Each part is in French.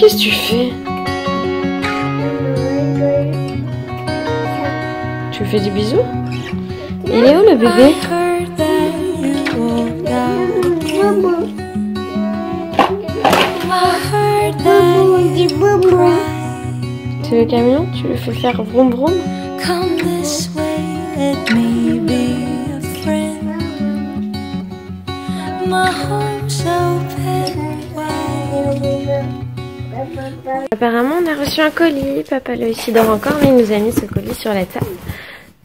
Qu'est-ce que tu fais? Tu lui fais des bisous? Il est où le bébé? C'est le camion? Tu lui fais faire vroom vroom? Apparemment on a reçu un colis, papa lui aussi dort encore mais il nous a mis ce colis sur la table.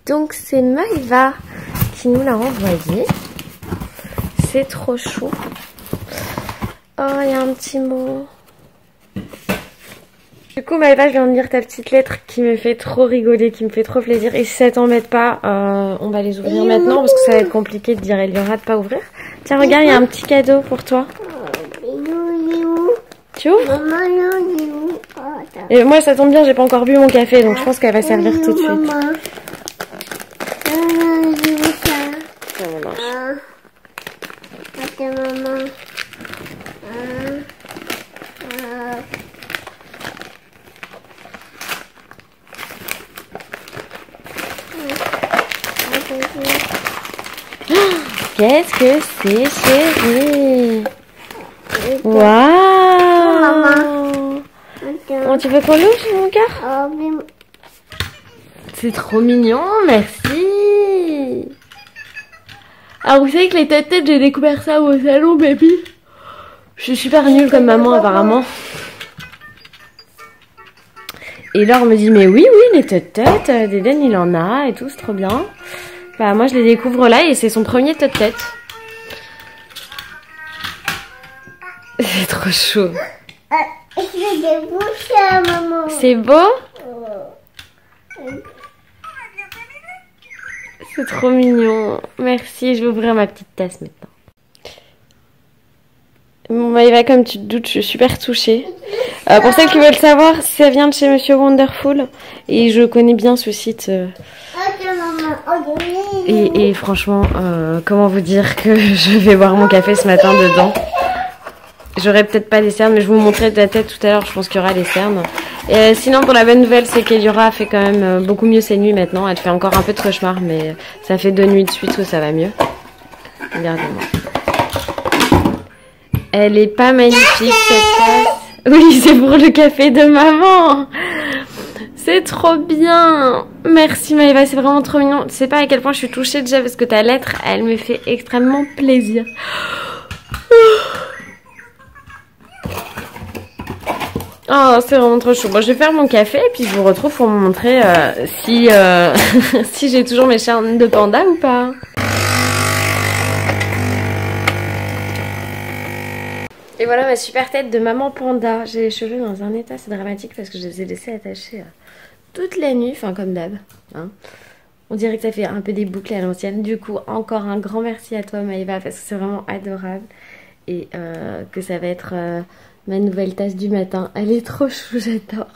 Donc c'est Maëva qui nous l'a envoyé. C'est trop chou. Oh il y a un petit mot. Du coup Maëva, je viens de lire ta petite lettre qui me fait trop rigoler, qui me fait trop plaisir. Et si ça t'embête pas, on va les ouvrir maintenant parce que ça va être compliqué de dire Eliora de pas ouvrir. Tiens regarde, il y a un petit cadeau pour toi. Tu ouvres? Et moi ça tombe bien, j'ai pas encore bu mon café donc je pense qu'elle va servir tout de suite. Qu'est-ce que c'est, chérie? Waouh! Bon, tu veux qu'on l'ouvre, mon cœur? C'est trop mignon, merci! Alors, vous savez que les têtes-têtes, j'ai découvert ça au salon, baby. Je suis super nulle comme maman, apparemment. Et Laure me dit, mais oui, les têtes-têtes, Dédène, il en a et tout, c'est trop bien. Bah, moi, je les découvre là et c'est son premier tête-tête. C'est trop chaud. C'est beau? C'est trop mignon. Merci, je vais ouvrir ma petite tasse maintenant. Bon, Maëva, comme tu te doutes, je suis super touchée. Pour celles qui veulent savoir, ça vient de chez Monsieur Wonderful. Et je connais bien ce site. Et franchement, comment vous dire que je vais boire mon café ce matin dedans. J'aurai peut-être pas les cernes, mais je vous montrerai de la tête tout à l'heure, je pense qu'il y aura les cernes. Et sinon, pour la bonne nouvelle, c'est qu'Eliora fait quand même beaucoup mieux ses nuits maintenant. Elle fait encore un peu de cauchemar, mais ça fait 2 nuits de suite où ça va mieux. Regardez-moi. Elle est pas magnifique cette tasse. Oui, c'est pour le café de maman. C'est trop bien. Merci Maëva, c'est vraiment trop mignon. Tu sais pas à quel point je suis touchée déjà parce que ta lettre, elle me fait extrêmement plaisir. Oh, c'est vraiment trop chaud. Bon, je vais faire mon café et puis je vous retrouve pour vous montrer si j'ai toujours mes chaînes de panda ou pas. Et voilà ma super tête de maman panda. J'ai les cheveux dans un état, c'est dramatique parce que je les ai laissés attachés toute la nuit, enfin comme d'hab. Hein. On dirait que ça fait un peu des boucles à l'ancienne. Du coup, encore un grand merci à toi Maëva parce que c'est vraiment adorable. Et que ça va être ma nouvelle tasse du matin. Elle est trop chou, j'adore.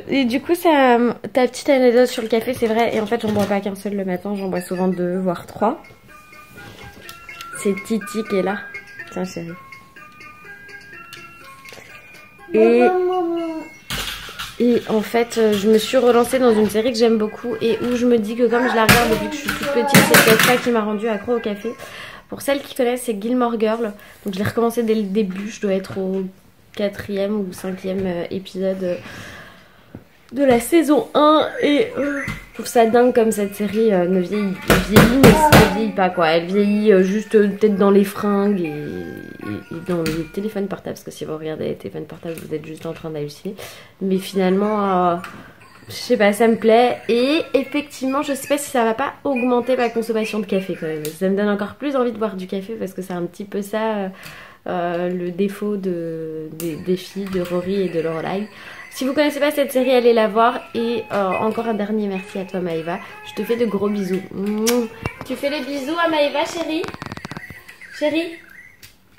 Et du coup, ta petite anecdote sur le café, c'est vrai. Et en fait, j'en bois pas qu'un seul le matin. J'en bois souvent 2, voire 3. C'est Titi qui est là. Tiens, chérie. Et en fait, je me suis relancée dans une série que j'aime beaucoup. Et où je me dis que comme je la regarde depuis que je suis toute petite, c'est peut-être ça qui m'a rendue accro au café. Pour celles qui connaissent, c'est Gilmore Girls. Donc je l'ai recommencé dès le début. Je dois être au 4e ou 5e épisode de la saison 1. Et je trouve ça dingue comme cette série ne vieillit, mais ne vieillit pas quoi. Elle vieillit juste peut-être dans les fringues et dans les téléphones portables. Parce que si vous regardez les téléphones portables, vous êtes juste en train d'halluciner. Mais finalement... je sais pas, ça me plaît. Et effectivement, je sais pas si ça va pas augmenter ma consommation de café quand même. Ça me donne encore plus envie de boire du café parce que c'est un petit peu ça le défaut des filles de Rory et de Lorelai. Si vous connaissez pas cette série, allez la voir. Et encore un dernier merci à toi Maëva. Je te fais de gros bisous. Tu fais les bisous à Maëva, chérie? Chérie?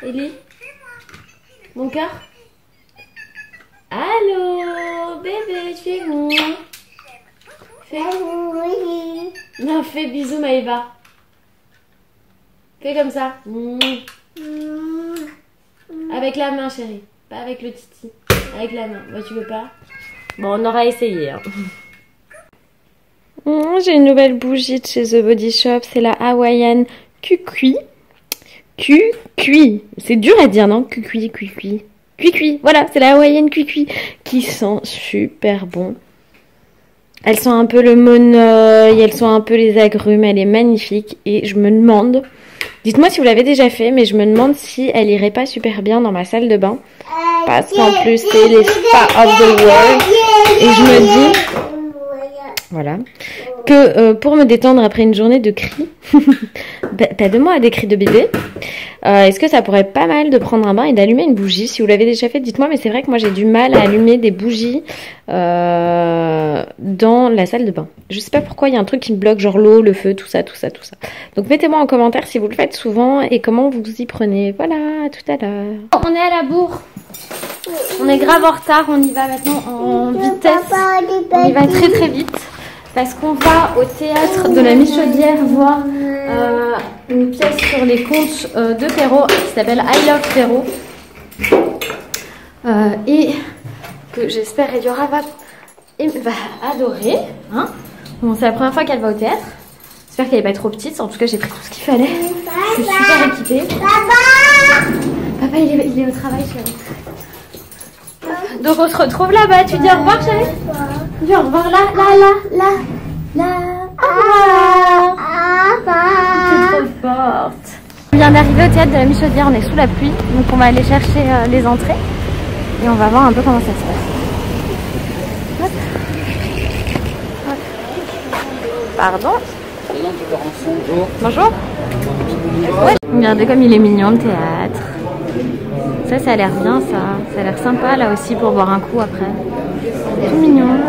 Ellie? Mon cœur? Allô, bébé, tu es où? Non, fais bisous Maëva. Fais comme ça. Avec la main, chérie. Pas avec le titi, avec la main. Bah tu veux pas? Bon, on aura essayé. Hein. J'ai une nouvelle bougie de chez The Body Shop, c'est la Hawaiian Cucuy. Cucuy, c'est dur à dire, non? Cucuy. Cucuy, voilà, c'est la Hawaiian Cucuy qui sent super bon. Elle sent un peu le moneuil, elle sent un peu les agrumes, elle est magnifique et je me demande, dites-moi si vous l'avez déjà fait, mais je me demande si elle irait pas super bien dans ma salle de bain parce qu'en plus c'est les spa of the world et je me dis, voilà, que pour me détendre après une journée de cris, pas de moi des cris de bébé, est-ce que ça pourrait être pas mal de prendre un bain et d'allumer une bougie? Si vous l'avez déjà fait, dites-moi, mais c'est vrai que moi j'ai du mal à allumer des bougies dans la salle de bain. Je sais pas pourquoi, il y a un truc qui me bloque, genre l'eau, le feu, tout ça. Donc mettez-moi en commentaire si vous le faites souvent et comment vous y prenez. Voilà, à tout à l'heure. On est à la bourre. On est grave en retard, on y va maintenant en vitesse. On y va très très vite. Parce qu'on va au théâtre de la Michaudière voir une pièce sur les contes de Perrault qui s'appelle I Love Perrault. Et que j'espère Eliora va adorer. Hein, bon, c'est la première fois qu'elle va au théâtre. J'espère qu'elle n'est pas trop petite. En tout cas, j'ai pris tout ce qu'il fallait. Je suis super équipée. Papa, il est au travail, chérie. Donc on se retrouve là-bas. Tu dis au revoir, chérie? Dis au revoir là. Au revoir. T'es trop forte. On vient d'arriver au théâtre de la Michaudière. On est sous la pluie. Donc on va aller chercher les entrées. Et on va voir un peu comment ça se passe. Hop. Hop. Pardon. Bonjour. Ouais. Regardez comme il est mignon le théâtre. Ça a l'air bien, ça. Ça a l'air sympa là aussi pour boire un coup après. Tout mignon.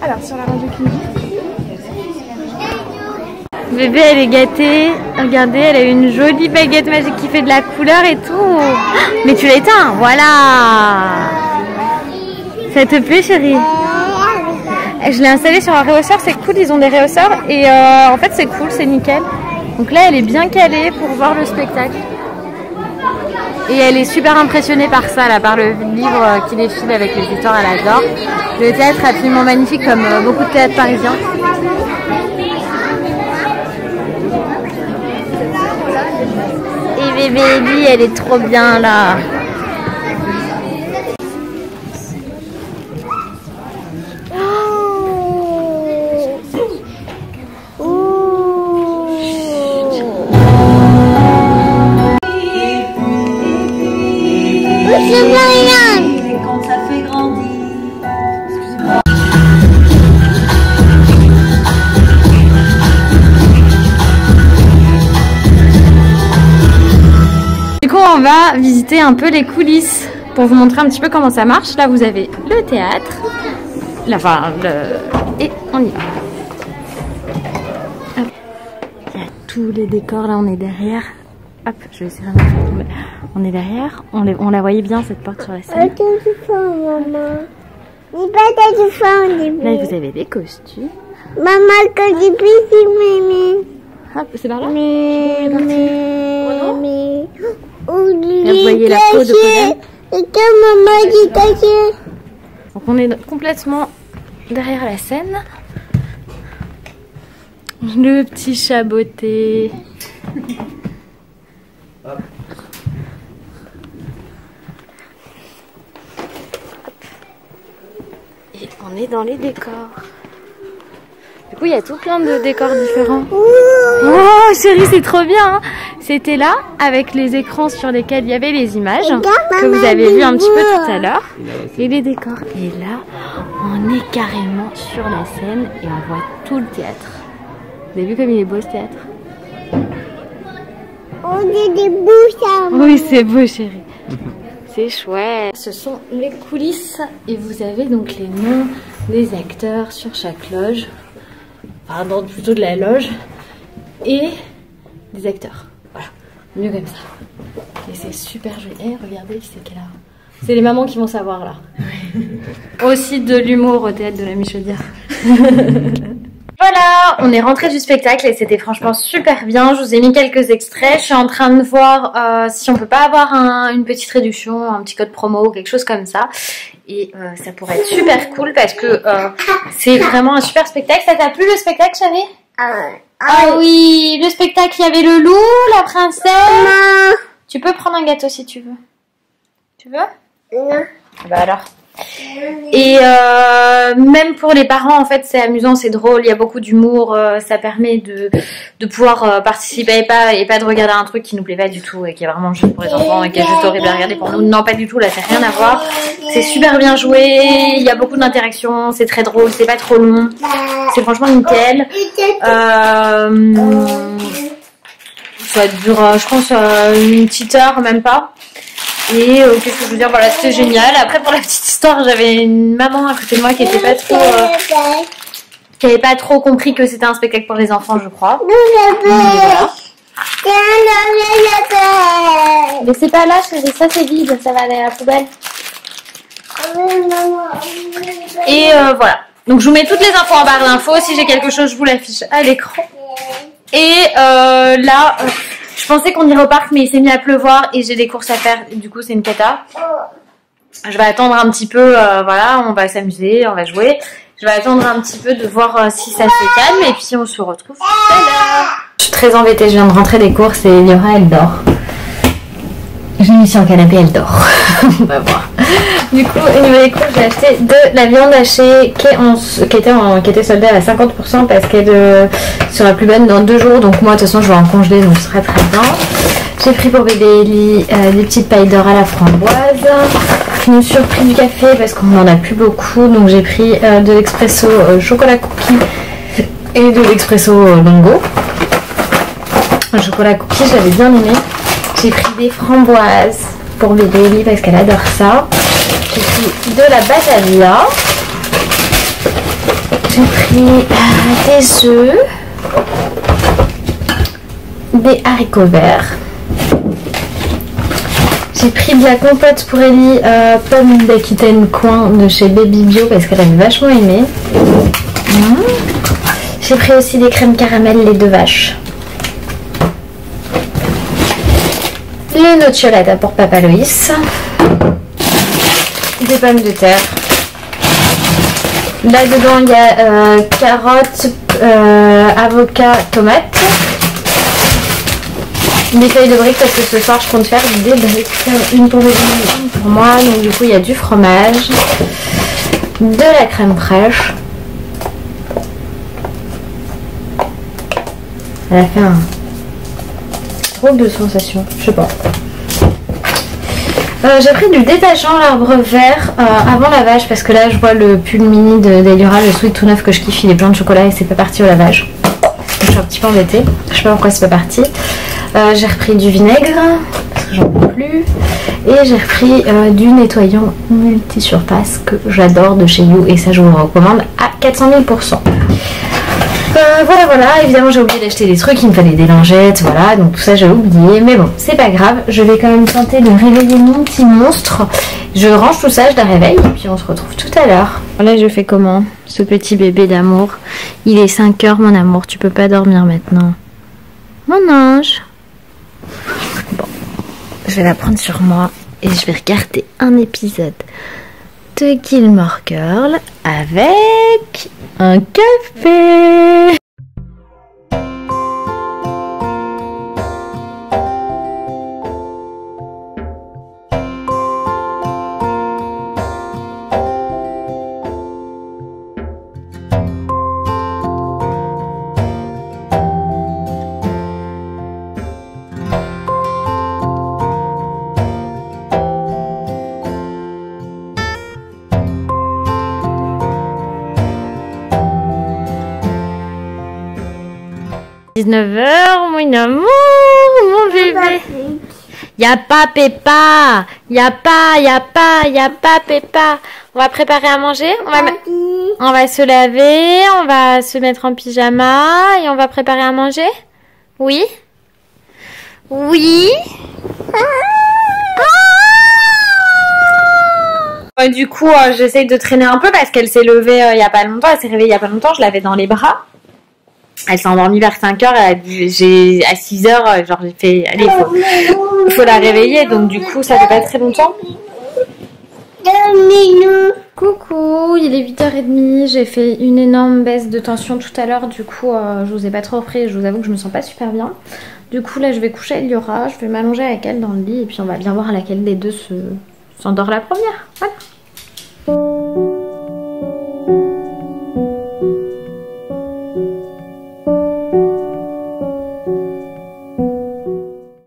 Alors sur la radio Kinji. Bébé elle est gâtée. Regardez, elle a une jolie baguette magique qui fait de la couleur et tout. Mais tu l'as éteint, voilà. Ça te plaît, chérie? Je l'ai installé sur un réhausseur, c'est cool, ils ont des réhausseurs et en fait c'est cool, c'est nickel. Donc là elle est bien calée pour voir le spectacle. Et elle est super impressionnée par ça, là, par le livre qui défile avec les histoires, elle adore. Le théâtre est absolument magnifique comme beaucoup de théâtres parisiens. Et bébé Ellie, elle est trop bien là. Quand ça fait grandir. Du coup, on va visiter un peu les coulisses pour vous montrer un petit peu comment ça marche. Là, vous avez le théâtre. Là, enfin, et on y va. Hop. Il y a tous les décors. Là, on est derrière. Hop, je vais essayer de faire tomber. On est derrière, on la voyait bien cette porte sur la scène. Là vous avez des costumes. Maman, quand j'ai piscine, Hop, c'est par là. Là, vous voyez la peau de Conan. Et quand maman dit caché. Donc on est complètement derrière la scène. Le petit chat beauté. Et on est dans les décors. Du coup, il y a tout plein de décors différents. Oh, chérie, c'est trop bien, hein. C'était là, avec les écrans sur lesquels il y avait les images, que vous avez vu un petit peu tout à l'heure. Et les décors. Et là, on est carrément sur la scène et on voit tout le théâtre. Vous avez vu comme il est beau ce théâtre? On est des bouches à moi. Oui, c'est beau, chérie. C'est chouette. Ce sont les coulisses et vous avez donc les noms des acteurs sur chaque loge. Enfin, non, plutôt de la loge. Et des acteurs. Voilà, mieux comme ça. Et c'est super joli. Et regardez, c'est qu'elle a C'est les mamans qui vont savoir là. Aussi de l'humour au théâtre de la Michaudière. Voilà, on est rentré du spectacle et c'était franchement super bien. Je vous ai mis quelques extraits. Je suis en train de voir si on peut pas avoir une petite réduction, un petit code promo ou quelque chose comme ça. Et ça pourrait être super cool parce que c'est vraiment un super spectacle. Ça t'a plu le spectacle, Chérie? Ah oui, le spectacle, il y avait le loup, la princesse. Tu peux prendre un gâteau si tu veux. Tu veux? Non. Bah alors. Et même pour les parents, en fait, c'est amusant, c'est drôle, il y a beaucoup d'humour, ça permet de pouvoir participer et pas de regarder un truc qui nous plaît pas du tout et qui est vraiment juste pour les enfants et qui est juste horrible à regarder pour nous. Non, pas du tout, là, c'est rien à voir. C'est super bien joué, il y a beaucoup d'interactions, c'est très drôle, c'est pas trop long, c'est franchement nickel. Ça dure, je pense, une petite heure, même pas. Et qu'est-ce que je veux dire, voilà, c'était génial. Après, pour la petite histoire, j'avais une maman à côté de moi qui était pas trop, qui avait pas trop compris que c'était un spectacle pour les enfants, je crois. Voilà. Mais c'est pas là, chérie, ça c'est vide, ça va aller à la poubelle. Et voilà. Donc je vous mets toutes les infos en barre d'infos. Si j'ai quelque chose, je vous l'affiche à l'écran. Et là, je pensais qu'on irait au parc, mais il s'est mis à pleuvoir et j'ai des courses à faire. Du coup, c'est une cata. Je vais attendre un petit peu. Voilà, on va s'amuser, on va jouer. Je vais attendre un petit peu de voir si ça se calme et puis on se retrouve tout à l'heure. Je suis très embêtée, je viens de rentrer des courses et Liora, elle dort. Je l'ai mis sur le canapé, elle dort. On va voir. Du coup, au niveau des courses, j'ai acheté de la viande hachée qui était soldée à 50% parce qu'elle sera plus bonne dans 2 jours. Donc moi, de toute façon, je vais en congeler, donc ce sera très bien. J'ai pris pour bébé Ellie des petites pailles d'or à la framboise. Je me suis pris du café parce qu'on n'en a plus beaucoup. Donc j'ai pris de l'expresso chocolat cookie et de l'expresso longo. Le chocolat cookie, j'avais bien aimé. J'ai pris des framboises pour bébé Ellie parce qu'elle adore ça. J'ai pris de la Batavia. J'ai pris des œufs. Des haricots verts. J'ai pris de la compote pour Ellie, pomme d'Aquitaine coin de chez Baby Bio parce qu'elle avait vachement aimé. J'ai pris aussi des crèmes caramel lait de vache. Les nocciolata pour Papa Loïs. Des pommes de terre. Là dedans il y a carottes, avocat, tomates. Des feuilles de briques parce que ce soir je compte faire des briques. Une pour bébé, une pour moi. Donc du coup il y a du fromage, de la crème fraîche. Elle a fait un drôle de sensation, je sais pas. J'ai pris du détachant à l'arbre vert avant lavage parce que là je vois le pull mini d'Eliora, le sweat tout neuf que je kiffe, il est plein de chocolat et c'est pas parti au lavage. Donc, je suis un petit peu embêtée, je sais pas pourquoi c'est pas parti. J'ai repris du vinaigre parce que j'en peux plus et j'ai repris du nettoyant multi-surface que j'adore de chez You et ça je vous le recommande à 400 000%. Voilà, évidemment j'ai oublié d'acheter des trucs, il me fallait des lingettes, voilà, donc tout ça j'ai oublié, mais bon, c'est pas grave, je vais quand même tenter de réveiller mon petit monstre. Je range tout ça, je la réveille, et puis on se retrouve tout à l'heure. Là je fais comment, ce petit bébé d'amour? Il est 5 h mon amour, tu peux pas dormir maintenant. Mon ange. Bon, je vais la prendre sur moi, et je vais regarder un épisode de Gilmore Girls avec un café. « 19h, mon amour, mon bébé. Y'a pas Peppa. Y'a pas Peppa. On va préparer à manger. On va se laver. On va se mettre en pyjama. Et on va préparer à manger. Oui? Oui? Du coup, j'essaye de traîner un peu parce qu'elle s'est levée il y a pas longtemps. Elle s'est réveillée il y a pas longtemps. Je l'avais dans les bras. Elle s'est endormie vers 5h. À 6h, genre j'ai fait, allez, faut la réveiller. Donc du coup, ça fait pas très longtemps. Coucou, il est 8h30. J'ai fait une énorme baisse de tension tout à l'heure. Du coup, je vous ai pas trop repris. Je vous avoue que je me sens pas super bien. Du coup, là, je vais coucher Eliora. Je vais m'allonger avec elle dans le lit. Et puis, on va bien voir laquelle des deux s'endort la première. Voilà.